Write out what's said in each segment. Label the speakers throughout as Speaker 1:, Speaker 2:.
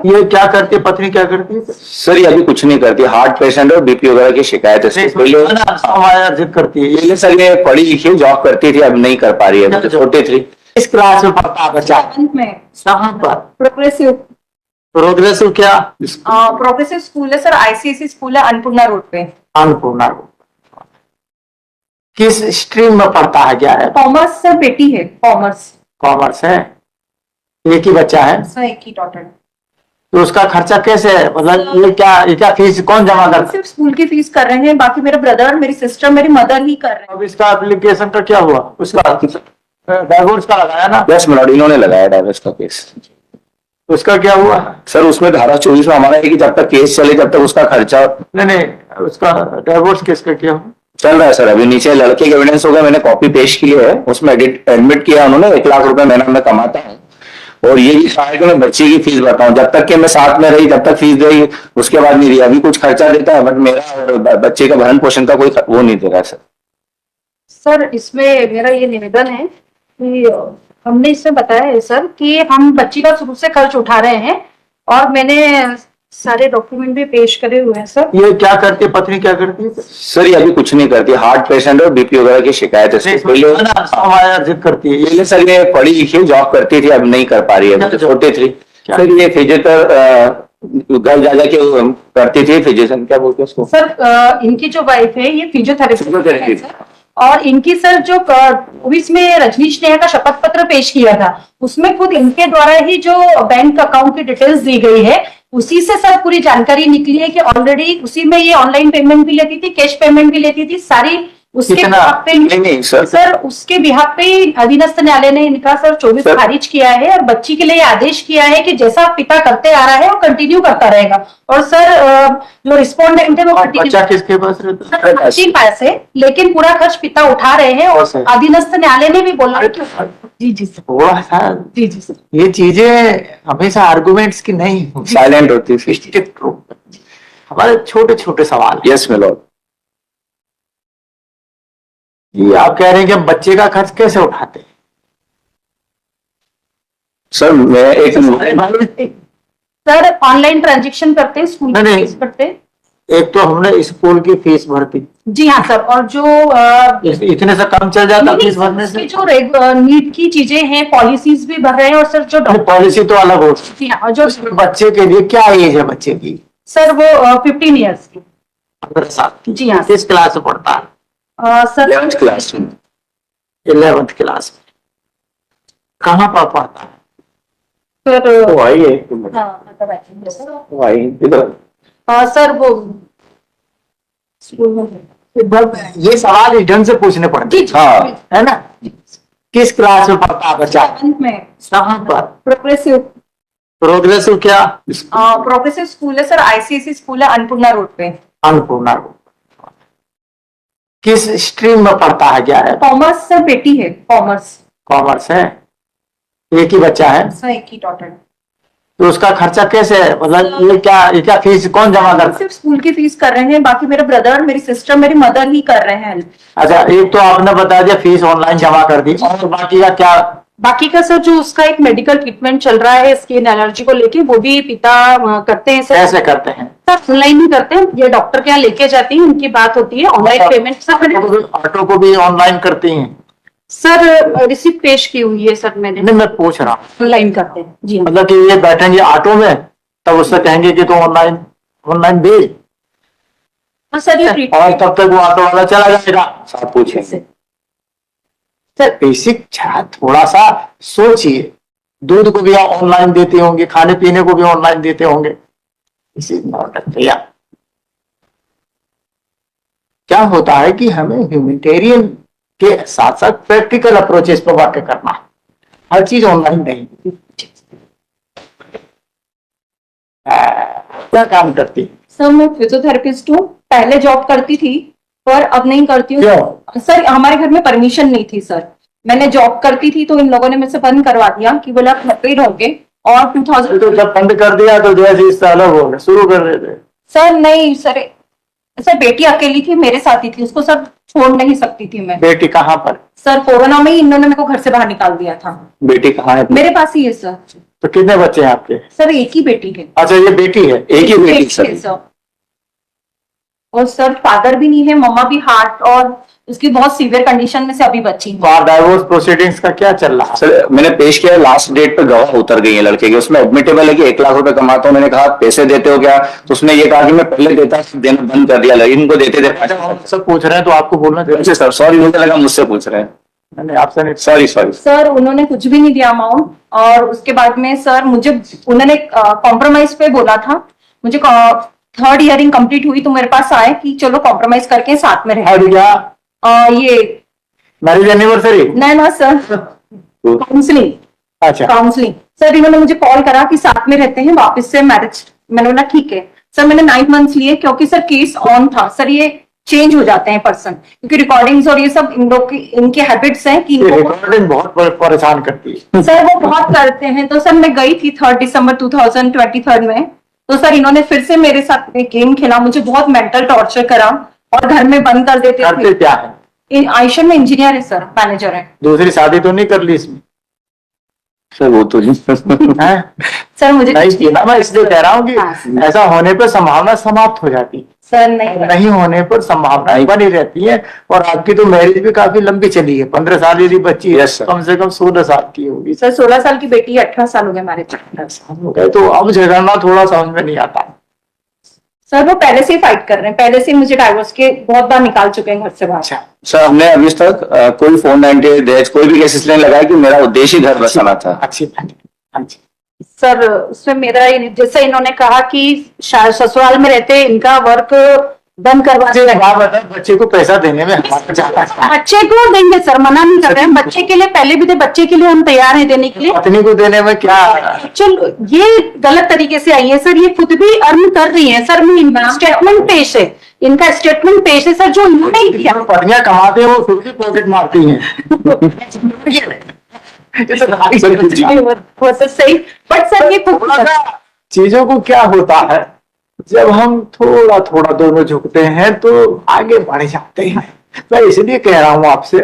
Speaker 1: ये क्या करती है पत्नी, क्या करती है
Speaker 2: सर? ये अभी कुछ नहीं करती, हार्ट पेशेंट और बीपी वगैरह की शिकायत है इसको।
Speaker 1: पहले करती है
Speaker 2: पहले सर ये पढ़ी लिखी जॉब करती थी, अब नहीं कर पा रही है, छोटी थी।
Speaker 1: इस क्लास में पढ़ता है बच्चा?
Speaker 3: 7th में।
Speaker 1: कहाँ पर?
Speaker 3: प्रोग्रेसिव।
Speaker 1: प्रोग्रेसिव क्या?
Speaker 3: प्रोग्रेसिव स्कूल है सर, आईसीएसई स्कूल है, अन्नपूर्णा रोड पे।
Speaker 1: अन्नपूर्णा रोड। किस स्ट्रीम में पढ़ता है, क्या है?
Speaker 3: कॉमर्स सर, बेटी है कॉमर्स।
Speaker 1: कॉमर्स है। एक ही बच्चा है
Speaker 3: सर, एक ही डॉटर।
Speaker 1: तो उसका खर्चा कैसे है, मतलब ये क्या फीस कौन जमा करता है?
Speaker 3: सिर्फ स्कूल की फीस कर रहे हैं, बाकी मेरे ब्रदर, मेरी सिस्टर, मेरी मदर ही कर रहे हैं।
Speaker 1: अब इसका एप्लीकेशन का क्या हुआ? उसका डाइवोर्स का लगाया ना?
Speaker 2: यस मिलॉर्ड, इन्होंने लगाया डाइवोर्स का केस।
Speaker 1: उसका क्या हुआ?
Speaker 2: सर उसमें धारा 24 में हमारा है कि जब तक केस चले तब तक उसका खर्चा।
Speaker 1: नहीं, उसका डाइवोर्स केस का क्या हुआ?
Speaker 2: चल रहा है सर, अभी नीचे लड़के के एविडेंस होगा, मैंने कॉपी पेश की है, उसमें एडमिट किया उन्होंने 1 लाख रुपए महीना में कमाता है, और ये भी कहा कि मैं बच्चे की फीस बताऊं, जब तक कि मैं साथ में रही तब तक फीस देगी, उसके बाद नहीं दी। अभी कुछ खर्चा देता है बट मेरा और बच्चे का भरण पोषण का कोई वो नहीं दे रहा सर।
Speaker 3: सर इसमें मेरा ये निवेदन है कि हमने इसमें बताया है सर कि हम बच्ची का शुरू से खर्च उठा रहे हैं, और मैंने सारे डॉक्यूमेंट भी पेश करे हुए हैं सर।
Speaker 1: ये क्या करती है पत्नी, क्या करती है?
Speaker 2: सर ये अभी कुछ नहीं करती, हार्ट पेशेंट और बीपी वगैरह की शिकायत है इसको।
Speaker 1: पहले करती है
Speaker 2: पहले सर ये पढ़ी लिखी जॉब करती थी, अब नहीं कर पा रही है, छोटी थी। सर ये फिजियोथेरेपी घर जा जाके करती थी, फिजिशियन क्या बोलते हैं उसको?
Speaker 3: सर इनकी जो वाइफ है ये फिजियोथेरेपी, और इनकी सर जो इसमें रजनीश नेहा का शपथ पत्र पेश किया था, उसमें खुद इनके द्वारा ही जो बैंक अकाउंट की डिटेल्स दी गई है, उसी से सर पूरी जानकारी निकली है कि ऑलरेडी उसी में ये ऑनलाइन पेमेंट भी लेती थी, कैश पेमेंट भी लेती थी, सारी उसके बिहाफ पे।
Speaker 2: नहीं
Speaker 3: सर उसके बिहाफ पे अधीनस्थ न्यायालय ने इनका सर 24 खारिज किया है, और बच्ची के लिए आदेश किया है कि जैसा पिता करते आ रहा है वो कंटिन्यू करता रहेगा। और सर जो रिस्पोंडेंट है वो
Speaker 1: बच्चा किसके पास रहता है?
Speaker 3: बच्ची पास है, लेकिन पूरा खर्च पिता उठा रहे हैं, और अधीनस्थ न्यायालय ने भी बोला है कि जी
Speaker 1: थोड़ा सा
Speaker 3: जी सर,
Speaker 1: ये चीजें हमेशा आर्गुमेंट्स की नहीं,
Speaker 2: साइलेंट होती है
Speaker 1: स्ट्रिक्ट रूप में हमारे छोटे छोटे सवाल।
Speaker 2: Yes my lord.
Speaker 1: ये आप कह रहे हैं कि हम बच्चे का खर्च कैसे उठाते हैं?
Speaker 2: सर मैं एक
Speaker 3: सर ऑनलाइन ट्रांजेक्शन करते हैं, स्कूल की फीस भरते हैं।
Speaker 1: एक तो हमने स्कूल की फीस भरती।
Speaker 3: जी हाँ सर, और जो
Speaker 1: इतने से कम चल जाता फीस भरने से?
Speaker 3: जो नीट की चीजें हैं, पॉलिसीज भी भर रहे हैं, और सर जो
Speaker 1: पॉलिसी तो अलग हो।
Speaker 3: जी हाँ, और जो
Speaker 1: बच्चे के लिए क्या एज है बच्चे की?
Speaker 3: सर वो 15 ईयर्स की।
Speaker 1: 15 साल की।
Speaker 3: जी हाँ।
Speaker 1: किस क्लास में पढ़ता है?
Speaker 3: सर
Speaker 2: 11th क्लास में।
Speaker 1: 11th क्लास में। कहाँ पर पढ़ता है?
Speaker 3: सर
Speaker 2: वो आई है
Speaker 3: सर वो स्कूल में।
Speaker 1: ये सवाल इस ढंग से पूछने पड़ते हैं।
Speaker 2: हाँ
Speaker 1: है ना? किस क्लास में पढ़ता है बच्चा?
Speaker 3: 7th में।
Speaker 1: कहाँ पर?
Speaker 3: प्रोग्रेसिव।
Speaker 1: प्रोग्रेसिव क्या?
Speaker 3: प्रोग्रेसिव स्कूल है सर, आईसीएसई स्कूल है, अन्नपूर्णा रोड पे।
Speaker 1: अन्नपूर्णा रोड। किस स्ट्रीम में पढ़ता है, क्या है?
Speaker 3: कॉमर्स सर, बेटी है कॉमर्स।
Speaker 1: कॉमर्स है। एक ही बच्चा है
Speaker 3: सर, एक ही डॉटर।
Speaker 1: तो उसका खर्चा कैसे है, मतलब ये क्या फीस कौन जमा करता है?
Speaker 3: सिर्फ स्कूल की फीस कर रहे हैं, बाकी मेरे ब्रदर, मेरी सिस्टर, मेरी मदर ही कर रहे हैं।
Speaker 1: अच्छा, एक तो आपने बता दिया फीस ऑनलाइन जमा कर दी, और बाकी का क्या?
Speaker 3: बाकी का सर जो उसका एक मेडिकल ट्रीटमेंट चल रहा है स्किन एलर्जी को लेके, वो भी पिता करते हैं सर।
Speaker 1: कैसे करते हैं?
Speaker 3: सर ऑनलाइन ही करते हैं, ये डॉक्टर के यहाँ लेके जाती है, उनकी बात होती है, ऑनलाइन पेमेंट सर।
Speaker 1: ऑटो को भी ऑनलाइन करती हैं?
Speaker 3: सर रिसिप्ट पेश की हुई है सर मैंने।
Speaker 1: नहीं, मैं पूछ रहा हूँ
Speaker 3: ऑनलाइन करते हैं जी।
Speaker 1: मतलब कि ये बैठेंगे ऑटो में तब उससे कहेंगे कि तो ऑनलाइन भेज,
Speaker 3: हाँ सर ये
Speaker 1: और तब तक वो ऑटो वाला चला जाएगा।
Speaker 2: आप पूछेंगे
Speaker 1: सर बेसिक थोड़ा सा सोचिए, दूध को भी ऑनलाइन देते होंगे, खाने पीने को भी ऑनलाइन देते होंगे, इसी भैया क्या होता है कि हमें ह्यूमैनिटेरियन के साथ साथ प्रैक्टिकल अप्रोचेस पर बातें करना, हर चीज ऑनलाइन नहीं। क्या काम करती?
Speaker 3: सर मैं फिजियोथेरेपिस्ट हूँ, पहले जॉब करती थी पर अब नहीं करती हूँ। सर हमारे घर में परमिशन नहीं थी सर, मैंने जॉब करती थी तो इन लोगों ने मुझसे बंद करवा दिया कि बोला पेड होंगे, और 2000
Speaker 1: तो जब बंद कर दिया तो जैसे इससे अलग हो गए, शुरू कर देते।
Speaker 3: सर नहीं सर, सर बेटी अकेली थी, मेरे साथ ही थी, उसको सर छोड़ नहीं सकती थी मैं।
Speaker 1: बेटी कहाँ पर?
Speaker 3: सर कोरोना में ही इन्होंने मेरे को घर से बाहर निकाल दिया था।
Speaker 2: बेटी कहाँ है?
Speaker 3: मेरे पास ही है सर।
Speaker 1: तो कितने बच्चे हैं आपके?
Speaker 3: सर एक ही बेटी है।
Speaker 1: अच्छा, ये बेटी है।
Speaker 2: एक ही बेटी
Speaker 3: है
Speaker 2: सर।
Speaker 3: सर। और सर फादर भी नहीं है, मम्मा भी हार्ट और उसकी बहुत सीवियर कंडीशन में से अभी बची है।
Speaker 1: तो आप डाइवोर्स प्रोसीडिंग्स का क्या चल रहा है?
Speaker 2: सर मैंने पेश किया, लास्ट डेट पे गवाह उतर गई है लड़के की, उसमें एडमिटेबल है कि 1 लाख रुपए कमाता हूँ। मैंने कहा पैसे देते हो क्या, तो उसने ये कहा कि मैं पहले देता, देना बंद कर दिया, इनको देते थे।
Speaker 1: अच्छा, हम सब पूछ रहे हैं तो आपको बोलना चाहिए।
Speaker 2: अच्छा सर, सॉरी, मुझे लगा मुझसे पूछ रहे हैं।
Speaker 1: नहीं, आपसे नहीं।
Speaker 2: Sorry sorry.
Speaker 3: सर उन्होंने कुछ भी नहीं दिया अमाउंट, और उसके बाद में सर मुझे उन्होंने कॉम्प्रोमाइज पे बोला था। मुझे 3rd ईयरिंग कंप्लीट हुई तो मेरे पास आए कि चलो कॉम्प्रोमाइज करके साथ में रहे।
Speaker 1: और क्या
Speaker 3: ये
Speaker 1: मैरिज एनिवर्सरी?
Speaker 3: नहीं ना सर, काउंसलिंग।
Speaker 1: अच्छा,
Speaker 3: काउंसलिंग सर, इन्होंने मुझे कॉल करा कि साथ में रहते हैं, वापस से मैरिज। मैंने बोला ठीक है सर। मैंने 9 मंथ्स लिए क्योंकि सर केस ऑन था। सर ये चेंज हो जाते हैं पर्सन, क्योंकि रिकॉर्डिंग्स और ये सब इन लोग की इनके हैबिट्स हैं कि
Speaker 1: ये
Speaker 3: इनको
Speaker 1: रिकॉर्डिंग बहुत परेशान करती है।
Speaker 3: सर वो बहुत करते हैं। तो सर मैं गई थी 3 दिसंबर 2023 में। तो सर इन्होंने फिर से मेरे साथ में गेम खेला, मुझे बहुत मेंटल टॉर्चर करा और घर में बंद कर देते
Speaker 1: करते
Speaker 3: थे।
Speaker 1: क्या है?
Speaker 3: आयशा में इंजीनियर है सर, मैनेजर है।
Speaker 1: दूसरी शादी तो नहीं कर ली इसमें?
Speaker 2: सर वो तो
Speaker 1: हैं?
Speaker 3: सर मुझे
Speaker 1: नहीं की ना, मैं इसलिए कह रहा हूँ
Speaker 3: हाँ,
Speaker 1: कि ऐसा होने पर संभावना समाप्त हो जाती है,
Speaker 3: सर नहीं
Speaker 1: नहीं होने पर संभावनाएं बनी रहती है। और आपकी तो मैरिज भी काफी लंबी चली है, 15 साल यदि बच्ची है,
Speaker 2: Yes, sir.
Speaker 1: कम से कम 16 साल की होगी।
Speaker 3: सर 16 साल की बेटी है, 18 साल हो गए हमारे।
Speaker 1: हो गए तो अब झगड़ना थोड़ा समझ में नहीं आता।
Speaker 3: सर वो पहले से ही फाइट कर रहे हैं, पहले से ही मुझे डाइवोर्स के बहुत बार निकाल चुके हैं घर से बाहर।
Speaker 1: अच्छा,
Speaker 2: सर हमने अभी तक कोई 498 दहेज कोई भी केस इसलिए लगाया कि मेरा उद्देश्य ही घर बसाना था।
Speaker 1: अच्छी बात है। हाँ जी।
Speaker 3: सर उसमें मेरा जैसे इन्होंने कहा कि ससुराल में रहते इनका वर्क बंद करवा
Speaker 1: मुझे एक बात बताओ, बच्चे को पैसा देने में हमारा ज्यादा है।
Speaker 3: बच्चे को देंगे सर, मना नहीं कर रहे हैं। बच्चे के लिए पहले भी थे, बच्चे के लिए हम तैयार हैं देने के लिए।
Speaker 1: पत्नी को देने में क्या?
Speaker 3: चलो ये गलत तरीके से आई है सर, ये खुद भी अर्न कर रही है सर। मैं स्टेटमेंट पेश है, इनका स्टेटमेंट पेश है सर, जो इन्होंने ही किया।
Speaker 1: पत्नियां कमाते हैं वो खुद भी पॉकेट मारती हैं। ये तो गाली गलौज है।
Speaker 3: वो तो सही, बट सर ये खुद
Speaker 1: थोड़ा सा चीजों को क्या होता है, जब हम थोड़ा थोड़ा दोनों झुकते हैं तो आगे बढ़ जाते हैं। मैं इसलिए कह रहा हूं आपसे,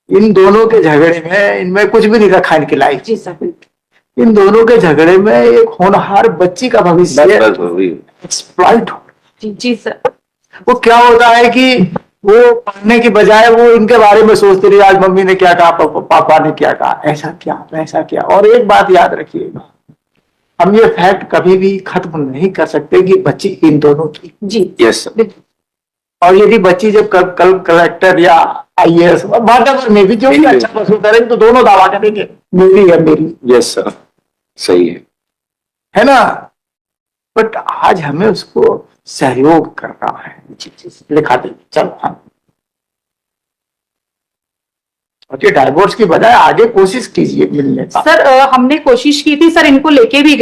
Speaker 1: इन दोनों के झगड़े में इनमें कुछ भी नहीं रखा इनकी लाइफ।
Speaker 3: जी सर,
Speaker 1: इन दोनों के झगड़े में एक होनहार बच्ची का भविष्य
Speaker 2: बस वही।
Speaker 1: एक्सप्लॉइट हो।
Speaker 3: जी सर।
Speaker 1: वो क्या होता है कि वो पढ़ने की बजाय वो इनके बारे में सोचते रही, आज मम्मी ने क्या कहा, पापा ने क्या कहा, ऐसा क्या वैसा क्या। और एक बात याद रखिएगा, हम ये फैक्ट कभी भी खत्म नहीं कर सकते कि बच्ची इन दोनों की।
Speaker 3: जी
Speaker 2: यस सर।
Speaker 1: और यदि बच्ची जब कल कलेक्टर या IAS वाटेवर में भी जो भी अच्छा पसंद करेंगे तो दोनों दावा करेंगे मेरी है मेरी,
Speaker 2: यस सर, सही
Speaker 1: है ना। बट आज हमें उसको सहयोग करना है। लिखा दे चलो। हाँ, और ये डाइवोर्स की बजाय आगे कोशिश कीजिए मिलने का।
Speaker 3: सर हमने कोशिश की थी सर, इनको लेके भी गए